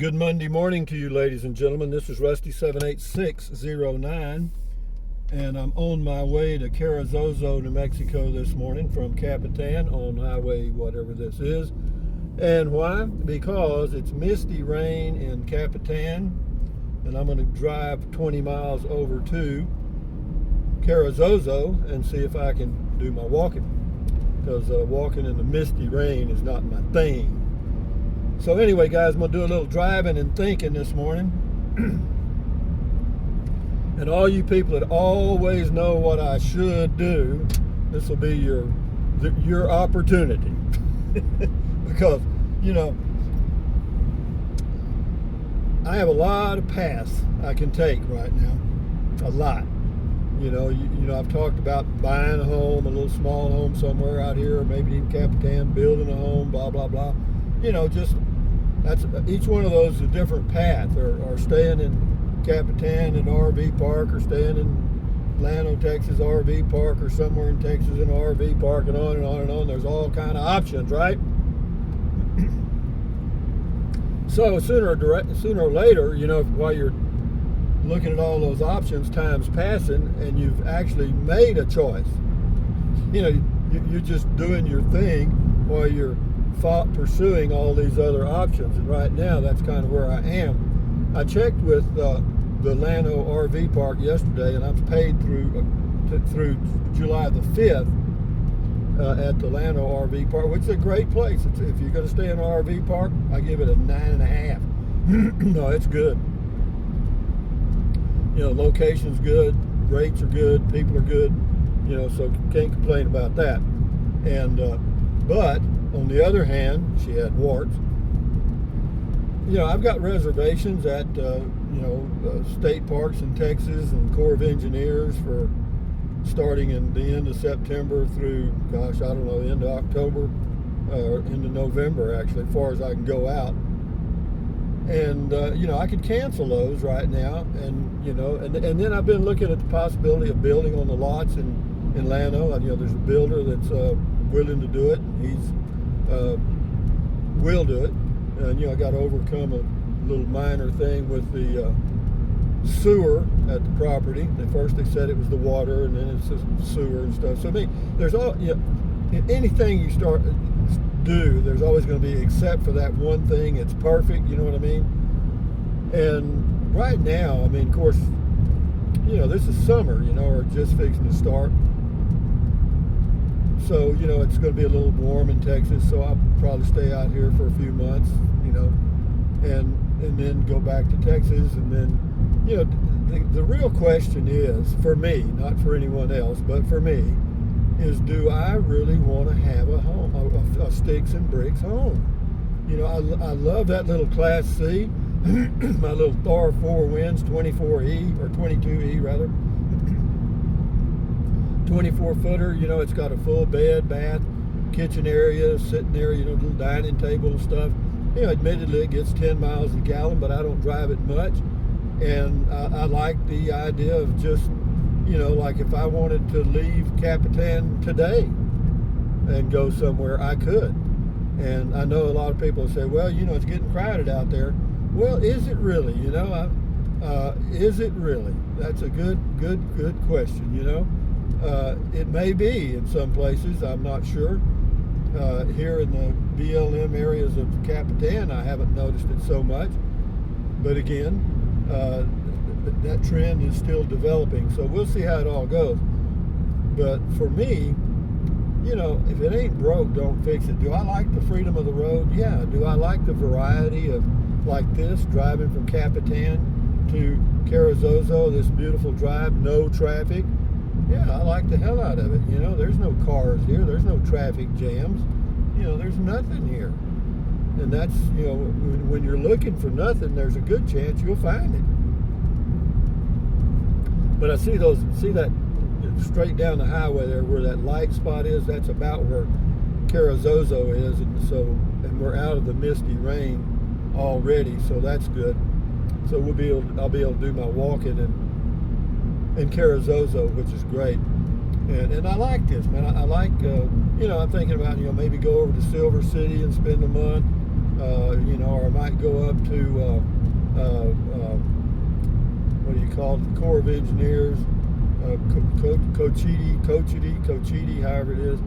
Good Monday morning to you, ladies and gentlemen. This is Rusty78609, and I'm on my way to Carrizozo, New Mexico this morning from Capitan on highway whatever this is. And why? Because it's misty rain in Capitan, and I'm going to drive 20 miles over to Carrizozo and see if I can do my walking, because walking in the misty rain is not my thing. So anyway, guys, I'm going to do a little driving and thinking this morning. And all you people that always know what I should do, this will be your opportunity. Because, you know, I have a lot of paths I can take right now. A lot. You know, I've talked about buying a home, a little small home somewhere out here, or maybe in Capitan, building a home, blah, blah, blah. You know, just that's each one of those is a different path, or staying in Capitan in RV park, or staying in Llano, Texas RV park, or somewhere in Texas in RV park, and on and on and on. There's all kind of options, right? So sooner or later, you know, while you're looking at all those options, time's passing, and you've actually made a choice. You know, you're just doing your thing while you're pursuing all these other options, and right now that's kind of where I am. I checked with the Llano RV park yesterday, and I'm paid through July the 5th at the Llano RV park, which is a great place. If you're going to stay in an RV park, I give it a 9.5. No, it's good. You know, location's good, rates are good, people are good, you know, so can't complain about that. And but on the other hand, she had warts. You know, I've got reservations at state parks in Texas and Corps of Engineers for starting in the end of September through, gosh, I don't know, end of October, or into November, actually, as far as I can go out. And you know, I could cancel those right now, and you know, and then I've been looking at the possibility of building on the lots in Llano. You know, there's a builder that's willing to do it, and he's will do it. And you know, I got to overcome a little minor thing with the sewer at the property. At first they said it was the water, and then it's the sewer and stuff. So I mean, there's all, you know, anything you do, there's always going to be, except for that one thing, it's perfect, you know what I mean? And right now, I mean, of course, you know, this is summer, you know, or just fixing to start. So, you know, it's going to be a little warm in Texas, so I'll probably stay out here for a few months, you know, and then go back to Texas. And then, you know, the real question is, for me, not for anyone else, but for me, is, do I really want to have a home, a sticks and bricks home? You know, I love that little Class C, my little Thor 4 Winds 24E, or 22E rather, 24 footer. You know, it's got a full bed, bath, kitchen area, sitting there, you know, little dining table and stuff. You know, admittedly it gets 10 miles a gallon, but I don't drive it much. And I like the idea of just, you know, like if I wanted to leave Capitan today and go somewhere, I could. And I know a lot of people say, well, you know, it's getting crowded out there. Well, is it really? You know, is it really? That's a good question, you know. It may be in some places, I'm not sure. Here in the BLM areas of Capitan, I haven't noticed it so much. But again, that trend is still developing, so we'll see how it all goes. But for me, you know, if it ain't broke, don't fix it. Do I like the freedom of the road? Yeah. Do I like the variety of, like this, driving from Capitan to Carrizozo, this beautiful drive, no traffic? Yeah, I like the hell out of it. You know, there's no cars here, there's no traffic jams, you know, there's nothing here. And that's, you know, when you're looking for nothing, there's a good chance you'll find it. But I see that straight down the highway there, where that light spot is, that's about where Carrizozo is, and we're out of the misty rain already, so that's good. So I'll be able to do my walking in Carrizozo, which is great. And I like this, man. I like, you know, I'm thinking about, you know, maybe go over to Silver City and spend a month. or I might go up to what do you call it, the Corps of Engineers, Cochiti, however it is,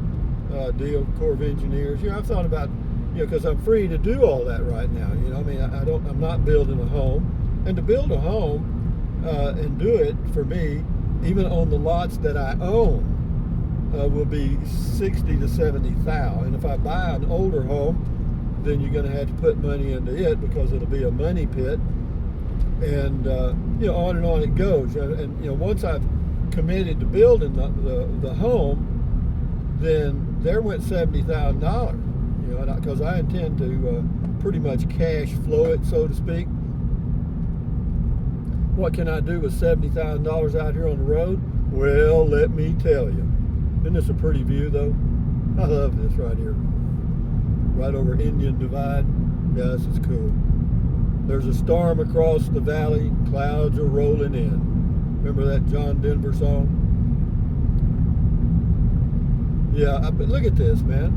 deal, Corps of Engineers. I've thought about, because I'm free to do all that right now. I'm not building a home, and to build a home and do it for me, even on the lots that I own, will be 60 to 70,000. And if I buy an older home, then you're going to have to put money into it because it'll be a money pit, and on and on it goes. And once I've committed to building the home, then there went $70,000. Because I intend to pretty much cash flow it, so to speak. What can I do with $70,000 out here on the road? Well, let me tell you. Isn't this a pretty view, though? I love this right here. Right over Indian Divide. Yeah, this is cool. There's a storm across the valley. Clouds are rolling in. Remember that John Denver song? Yeah, but look at this, man.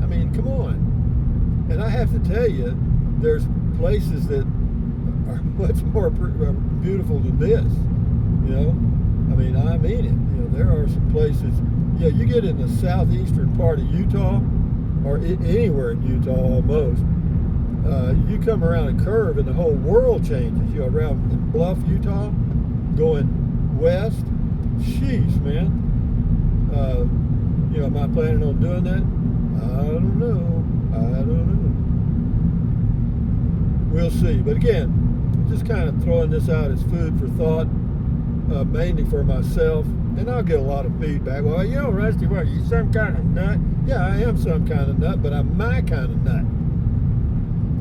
I mean, come on. And I have to tell you, there's places that are much more beautiful than this. I mean it. There are some places. Yeah, you get in the southeastern part of Utah, or anywhere in Utah almost. You come around a curve and the whole world changes. Around Bluff, Utah, going west. Sheesh, man. Am I planning on doing that? I don't know. We'll see. But again, just kind of throwing this out as food for thought, mainly for myself. And I'll get a lot of feedback. Well, Rusty, what, are you some kind of nut? Yeah, I am some kind of nut, but I'm my kind of nut.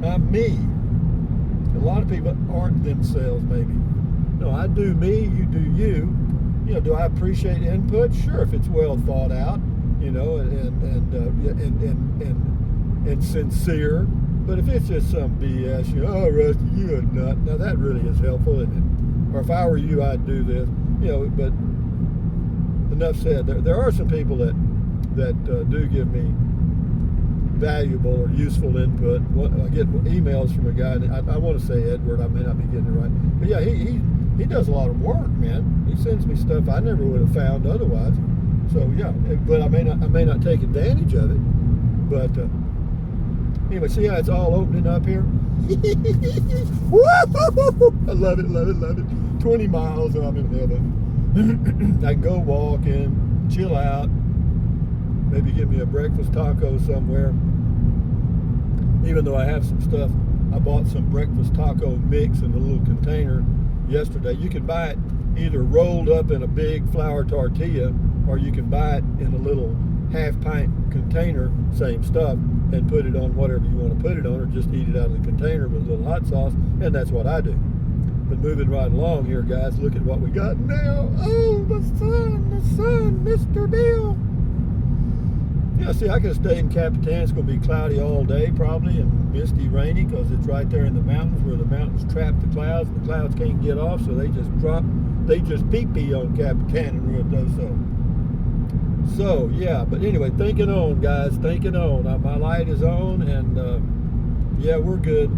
I'm me. A lot of people aren't themselves, maybe. No, I do me, you do you. Do I appreciate input? Sure, if it's well thought out. And sincere. But if it's just some BS, oh, Rusty, you a nut. Now that really is helpful, isn't it? Or if I were you, I'd do this. But enough said. There are some people that do give me valuable or useful input. I get emails from a guy, and I want to say Edward. I may not be getting it right, but yeah, he does a lot of work, man. He sends me stuff I never would have found otherwise. So yeah, but I may not take advantage of it. But anyway, see how it's all opening up here? I love it. 20 miles and I'm in heaven. I can go walking, chill out, maybe get me a breakfast taco somewhere. Even though I have some stuff, I bought some breakfast taco mix in a little container yesterday. You can buy it either rolled up in a big flour tortilla, or you can buy it in a little half-pint container, same stuff, and put it on whatever you want to put it on, or just eat it out of the container with a little hot sauce, and that's what I do. But moving right along here, guys, look at what we got now. Oh, the sun, Mr. Bill. Yeah, see, I could have stayed in Capitan. It's going to be cloudy all day, probably, and misty, rainy, because it's right there in the mountains where the mountains trap the clouds, and the clouds can't get off, so they just pee-pee on Capitan and Rio Doso. So, yeah, but anyway, thinking on, guys, thinking on. My light is on, and, yeah, we're good.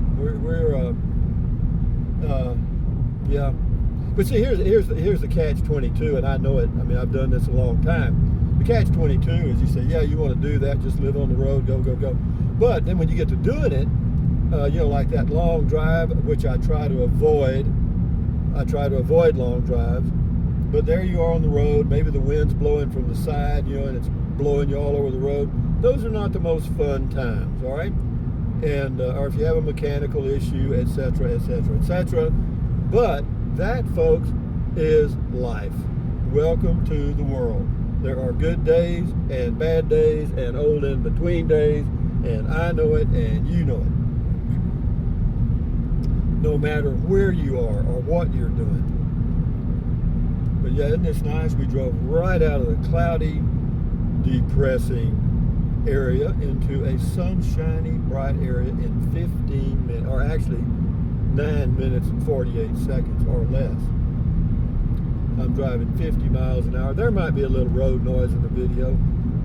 Yeah. But see, here's the catch-22, and I know it. I mean, I've done this a long time. The catch-22 is you say, yeah, you want to do that, just live on the road, go. But then when you get to doing it, like that long drive, which I try to avoid long drives. But there you are on the road, maybe the wind's blowing from the side, and it's blowing you all over the road. Those are not the most fun times, all right? And, or if you have a mechanical issue, etc. But that, folks, is life. Welcome to the world. There are good days and bad days and old in-between days, and I know it and you know it. No matter where you are or what you're doing. But yeah, isn't this nice? We drove right out of the cloudy, depressing area into a sunshiny, bright area in 15 minutes, or actually 9 minutes and 48 seconds or less. I'm driving 50 miles an hour. There might be a little road noise in the video,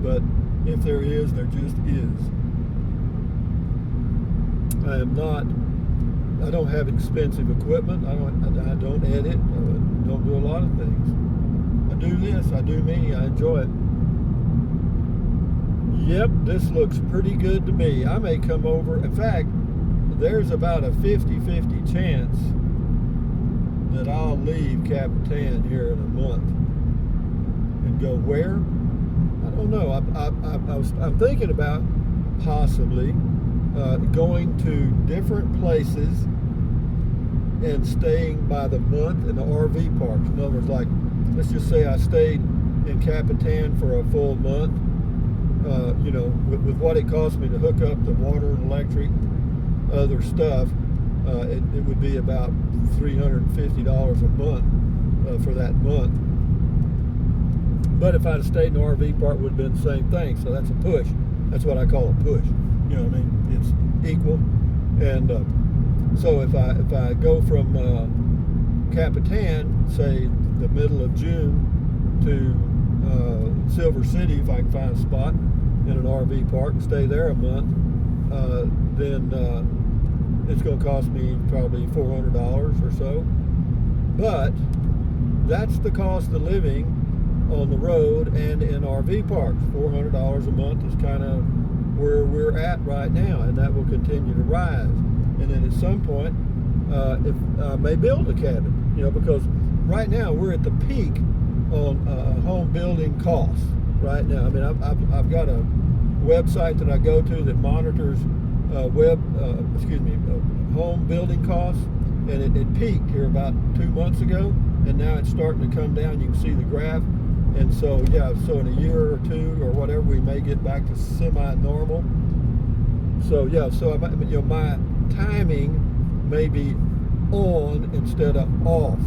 but if there is, there just is. I don't have expensive equipment. I don't edit. I don't do a lot of things. I do this. I do me. I enjoy it. Yep, this looks pretty good to me. I may come over. In fact, there's about a 50-50 chance that I'll leave Capitan here in a month and go where? I don't know. I'm thinking about possibly going to different places and staying by the month in the RV parks. In other words, like, let's just say I stayed in Capitan for a full month. With what it cost me to hook up the water and electric, other stuff, it would be about $350 a month for that month. But if I'd have stayed in the RV park, it would have been the same thing. So that's a push. That's what I call a push. You know what I mean? It's equal. And so if I go from Capitan, say the middle of June, to Silver City, if I can find a spot in an RV park and stay there a month, then it's going to cost me probably $400 or so. But that's the cost of living on the road and in RV parks. $400 a month is kind of where we're at right now, and that will continue to rise. And then at some point, if I may build a cabin, because right now we're at the peak on home building costs right now. I mean, I've got a website that I go to that monitors home building costs, and it peaked here about 2 months ago, and now it's starting to come down. You can see the graph. And so, so in a year or two or whatever, we may get back to semi-normal. So, my timing may be on instead of off.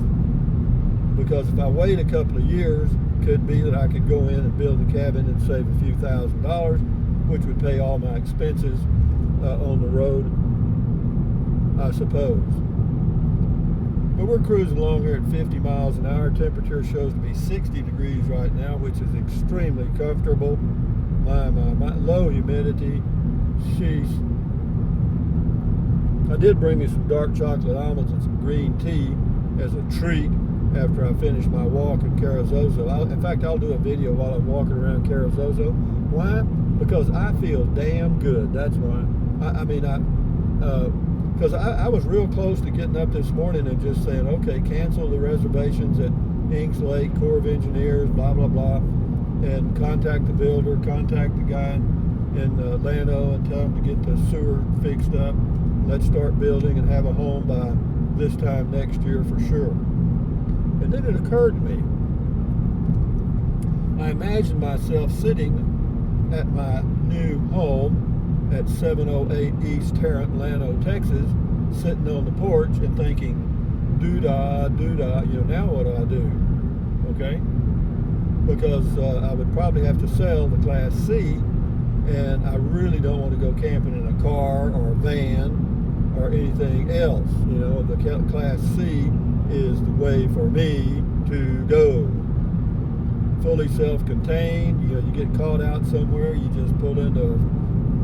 Because if I wait a couple of years, it could be that I could go in and build a cabin and save a few $1,000s, which would pay all my expenses on the road, I suppose. But we're cruising along here at 50 miles an hour. Temperature shows to be 60 degrees right now, which is extremely comfortable. My low humidity. Sheesh. I did bring me some dark chocolate almonds and some green tea as a treat after I finish my walk in Carrizozo. In fact, I'll do a video while I'm walking around Carrizozo. Why? Because I feel damn good. That's why. Because I was real close to getting up this morning and just saying, okay, cancel the reservations at Inks Lake, Corps of Engineers, blah, blah, blah, and contact the builder, contact the guy in Llano and tell him to get the sewer fixed up. Let's start building and have a home by this time next year for sure. And then it occurred to me, I imagined myself sitting at my new home at 708 East Tarrant, Llano, Texas, sitting on the porch and thinking, doo-dah, doo-dah, now what do I do? Okay? Because I would probably have to sell the Class C, and I really don't want to go camping in a car or a van or anything else. The Class C is the way for me to go. Fully self-contained. You get caught out somewhere, you just pull into a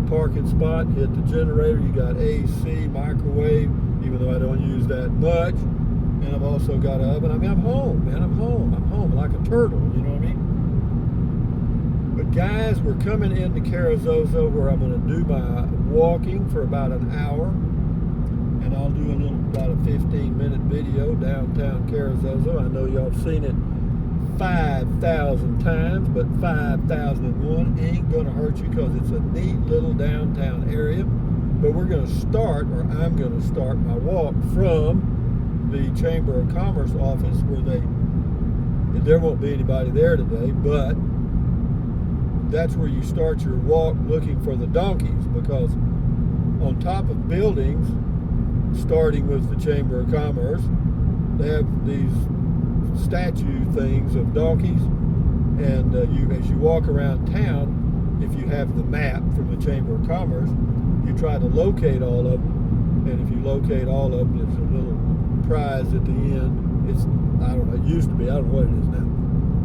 parking spot, hit the generator, you got AC, microwave, even though I don't use that much, and I've also got an oven. I'm home, man. I'm home like a turtle, you know what I mean? But guys, we're coming into Carrizozo, where I'm going to do my walking for about an hour, and I'll do about a 15-minute video downtown Carrizozo. I know y'all have seen it 5,000 times, but 5,001 ain't going to hurt you, because it's a neat little downtown area. But we're going to start, or I'm going to start my walk from the Chamber of Commerce office, where there won't be anybody there today, but that's where you start your walk looking for the donkeys, because on top of buildings, starting with the Chamber of Commerce, they have these statue things of donkeys, and as you walk around town, if you have the map from the Chamber of Commerce, you try to locate all of them, and if you locate all of them, there's a little prize at the end. It used to be, I don't know what it is now,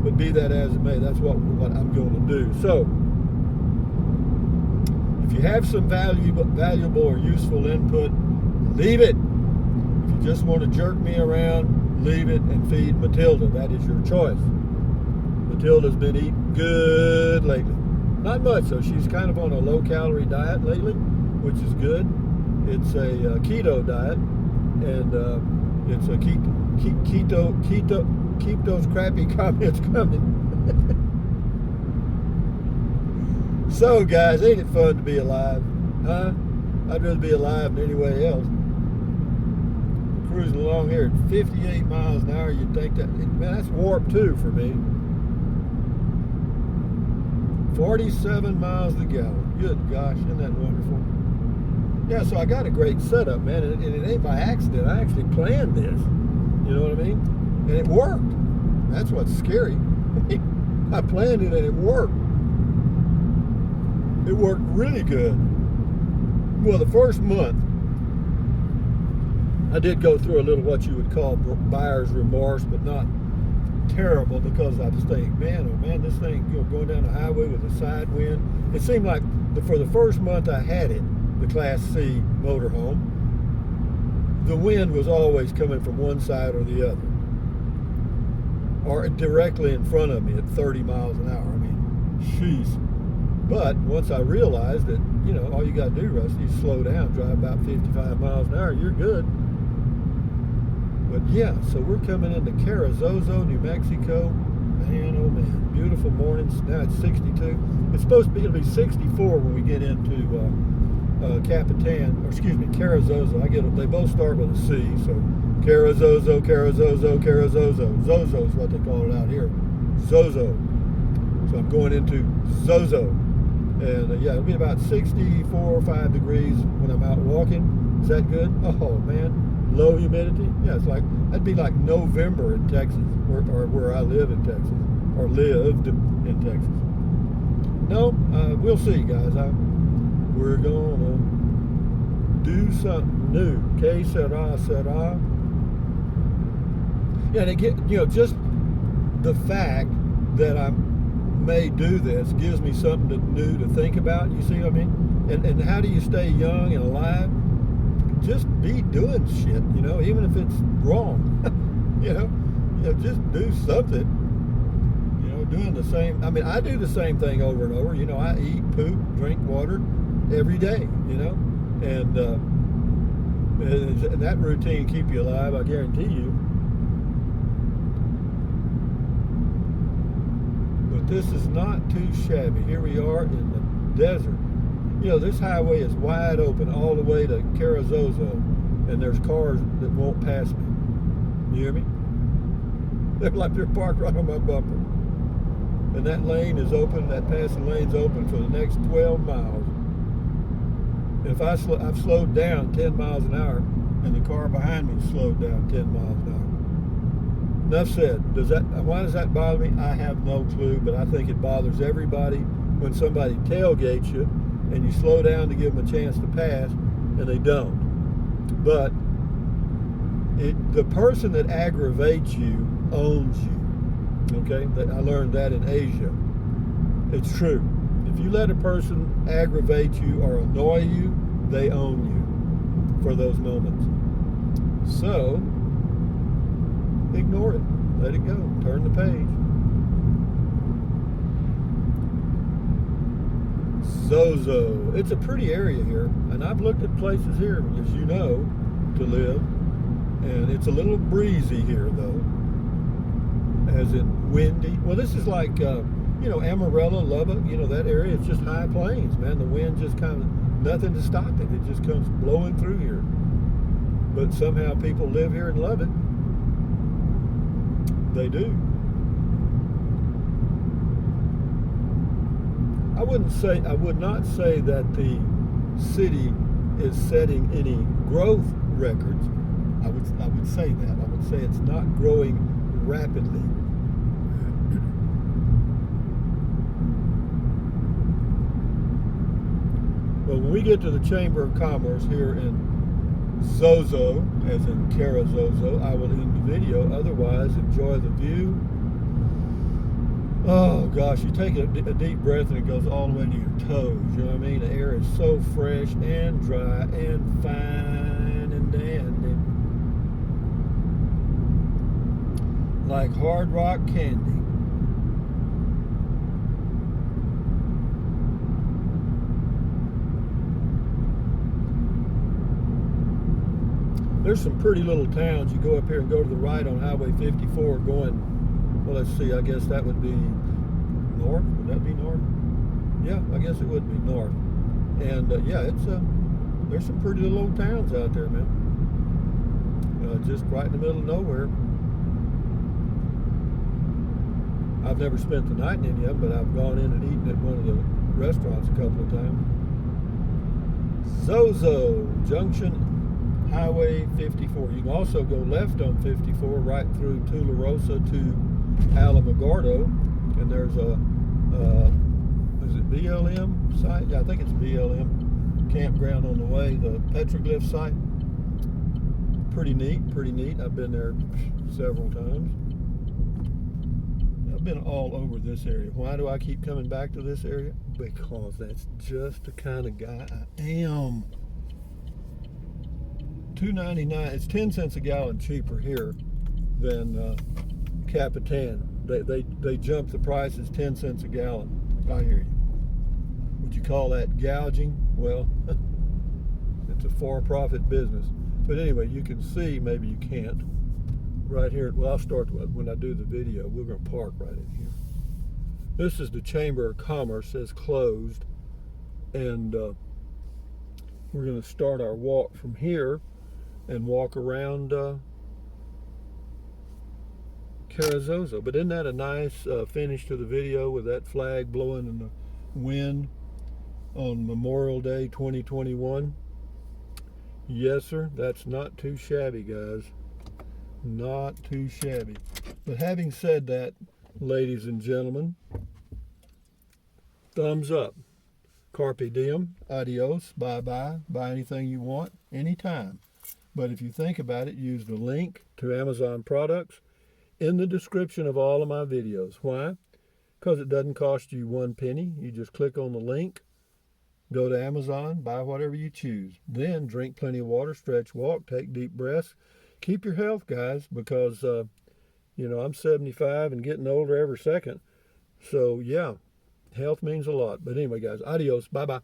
but be that as it may, that's what I'm going to do. So If you have some valuable or useful input, leave it. If you just want to jerk me around, leave it and feed Matilda. That is your choice. Matilda's been eating good lately. Not much, though. She's kind of on a low-calorie diet lately, which is good. It's a keto diet, and it's a keep those crappy comments coming. So, guys, ain't it fun to be alive? Huh? I'd rather be alive than anywhere else. Cruising along here at 58 miles an hour, you'd think that, man, that's warp 2 for me. 47 miles a gallon. Good gosh, isn't that wonderful? Yeah, so I got a great setup, man, and it ain't by accident. I actually planned this. You know what I mean? And it worked. That's what's scary. I planned it and it worked. It worked really good. Well, the first month, I did go through a little what you would call buyer's remorse, but not terrible, because I was thinking, man, oh man, this thing, going down the highway with a side wind. It seemed like for the first month I had it, the Class C motorhome, the wind was always coming from one side or the other, or directly in front of me at 30 miles an hour. I mean, jeez. But once I realized that, you know, all you got to do, Rusty, is slow down, drive about 55 miles an hour, you're good. But yeah, so we're coming into Carrizozo, New Mexico. Man, oh man, beautiful mornings. Now it's 62. It's supposed to be, it'll be 64 when we get into Capitan, or excuse me, Carrizozo. They both start with a C, so Carrizozo, Carrizozo, Carrizozo. Zozo is what they call it out here. Zozo. So I'm going into Zozo. And yeah, it'll be about 64 or 5 degrees when I'm out walking. Is that good? Oh man, low humidity. Yeah, it's like, that'd be like November in Texas, or where I live in Texas, or lived in Texas. No, we'll see, guys. We're gonna do something new. Que sera, sera. Yeah, and again, you know, just the fact that I may do this gives me something new to think about. You see what I mean? And how do you stay young and alive? Just be doing shit, you know, even if it's wrong. you know, just do something. You know, doing the same. I mean, I do the same thing over and over. You know, I eat, poop, drink water every day. You know, and that routine keep you alive, I guarantee you. But this is not too shabby. Here we are in the desert. You know, this highway is wide open all the way to Carrizozo, and there's cars that won't pass me. You hear me? They're like they're parked right on my bumper. And that lane is open, that passing lane's open for the next 12 miles. And if I've slowed down 10 miles an hour, and the car behind me slowed down 10 miles an hour. Enough said. Why does that bother me? I have no clue, but I think it bothers everybody when somebody tailgates you and you slow down to give them a chance to pass, and they don't. But the person that aggravates you owns you. Okay? I learned that in Asia. It's true. If you let a person aggravate you or annoy you, they own you for those moments. So, ignore it. Let it go. Turn the page. Zozo. It's a pretty area here, and I've looked at places here, as you know, to live, and it's a little breezy here, though, as in windy. Well, this is like, you know, Amarillo, Lubbock, you know, that area, it's just high plains, man. The wind just kind of, nothing to stop it. It just comes blowing through here. But somehow people live here and love it. They do. I would not say that the city is setting any growth records. I would say that. I would say it's not growing rapidly. Well, when we get to the Chamber of Commerce here in Zozo, as in Carrizozo, I will end the video. Otherwise, enjoy the view Oh gosh, you take a deep breath and it goes all the way to your toes. You know what I mean? The air is so fresh and dry and fine and dandy, like Hard Rock candy. There's some pretty little towns. You go up here and go to the right on Highway 54 going, well, let's see, I guess that would be north. Would that be north? Yeah, I guess it would be north. And yeah, there's some pretty little old towns out there, man. Just right in the middle of nowhere. I've never spent the night in any of them, but I've gone in and eaten at one of the restaurants a couple of times. Zozo Junction, Highway 54. You can also go left on 54 right through Tularosa to Alamogordo, and there's a is it BLM site? Yeah, I think it's BLM campground on the way. The petroglyph site. Pretty neat, pretty neat. I've been there several times. I've been all over this area. Why do I keep coming back to this area? Because that's just the kind of guy I am. $2.99. It's 10 cents a gallon cheaper here than Capitan. They jumped the prices 10 cents a gallon. I hear you. Would you call that gouging? Well, it's a for-profit business. But anyway, you can see, maybe you can't, right here. Well, I'll start when I do the video. We're going to park right in here. This is the Chamber of Commerce. It says closed. And we're going to start our walk from here and walk around Carrizozo. But isn't that a nice finish to the video with that flag blowing in the wind on Memorial Day 2021? Yes, sir. That's not too shabby, guys. Not too shabby. But having said that, ladies and gentlemen, thumbs up. Carpe diem. Adios. Bye-bye. Buy anything you want, anytime. But if you think about it, use the link to Amazon products in the description of all of my videos. Why? Because it doesn't cost you 1 penny. You just click on the link, go to Amazon, buy whatever you choose. Then drink plenty of water, stretch, walk, take deep breaths. Keep your health, guys, because, I'm 75 and getting older every second. So, yeah, health means a lot. But anyway, guys, adios. Bye-bye.